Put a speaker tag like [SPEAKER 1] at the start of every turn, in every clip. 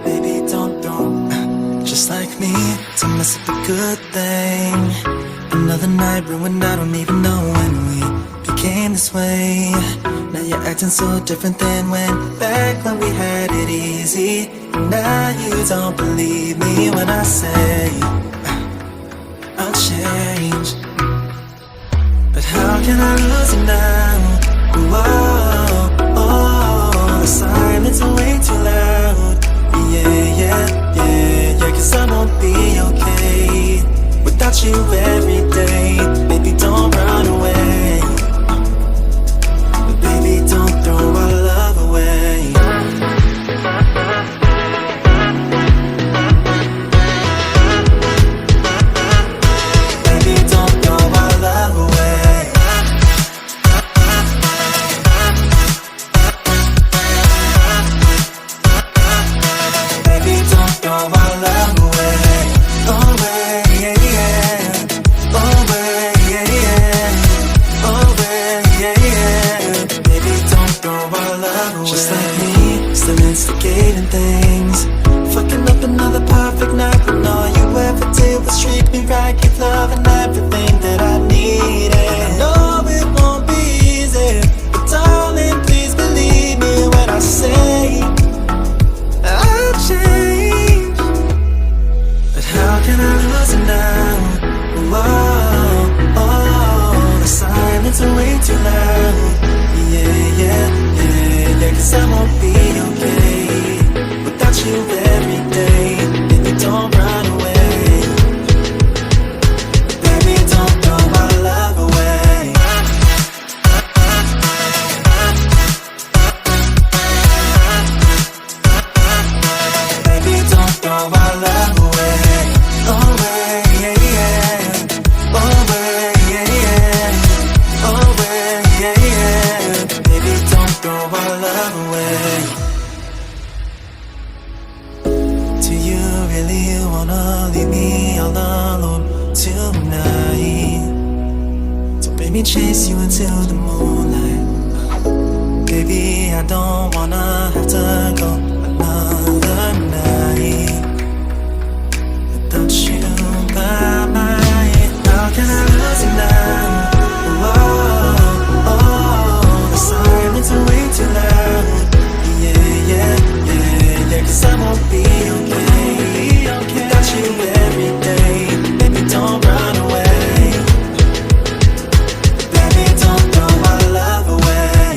[SPEAKER 1] Baby, don't just like me to mess up a good thing. Another night ruined, I don't even know when we became this way. Now you're acting so different than back when we had it easy. Now you don't believe me when I say I'll change. But how can I lose you now? The silence is way too loud. Yeah, 'cause I won't be okay without you every day. Baby, don't run away. Baby, don't throw our love away. Baby, don't throw our love away. Baby, don't throw our love away. Away, yeah. Away, yeah. Away, yeah. Baby, don't throw our love away. Just like me, still instigating things. Fucking up another perfect night when all you ever did was treat me right, give love and everything that I needed. I know it won't be easy, but darling, please believe me when I say I'll change. But how can I lose it now? The silence is way too loud. Yeah, 'cause I won't be okay without you every day. Baby, don't run away. Baby, don't throw our love away. Baby, don't throw our love away. Away, yeah. Away, yeah. Away, yeah. Baby, don't throw our love away. Do you really wanna leave me all alone tonight? Don't make me chase you into the moonlight. Baby, I don't wanna have to go another night without you by my. How can I lose you now? The silence is way too loud. Yeah, 'cause I won't be okay without you every day. Baby, don't run away. Baby, don't throw our love away.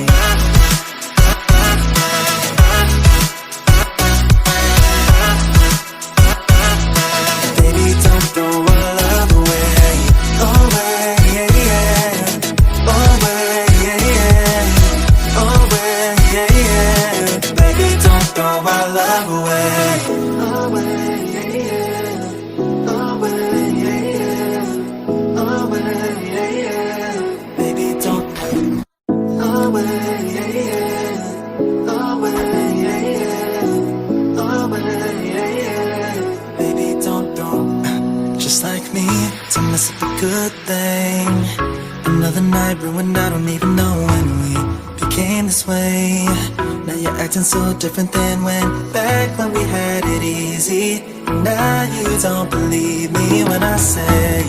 [SPEAKER 1] Baby, don't throw our love away. Away, yeah. Away, yeah. Away, yeah. Baby, don't throw our love away. Away, yeah. Away, yeah. Away, yeah. Baby, don't. Away, yeah. Away, yeah. Away, yeah. Baby, don't throw. Just like me to mess up a good thing. Another night ruined, I don't even know when we became this way. Now you're acting so different than back when we had it easy. Now you don't believe me when I say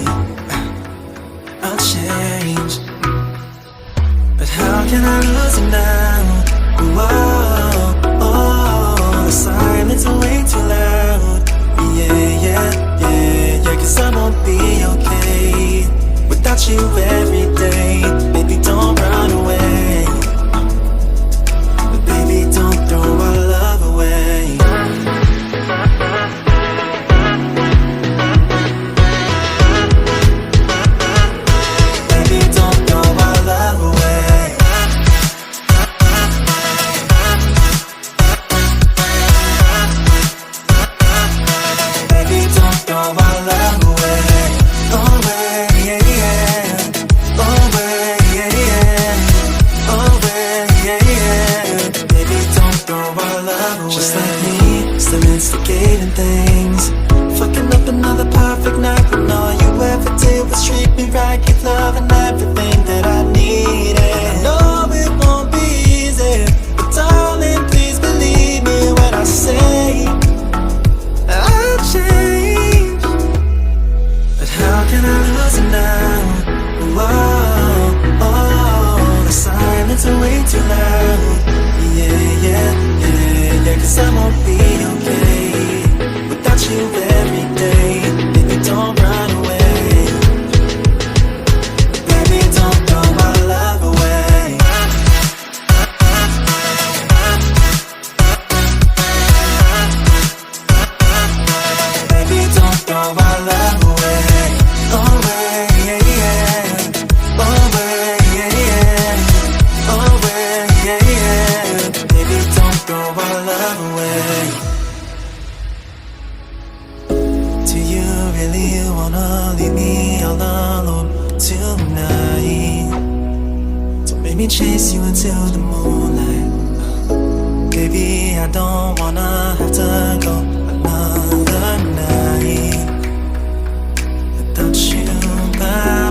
[SPEAKER 1] I'll change. But how can I lose you now? The silence is way too loud. Yeah, 'cause I won't be okay without you every day. Baby, don't run away. Baby, don't throw our love away. Baby, don't throw our love away. Baby, don't throw our love away. Away, yeah. Away, Let me chase you until the moonlight. Baby, I don't wanna have to go another night without you by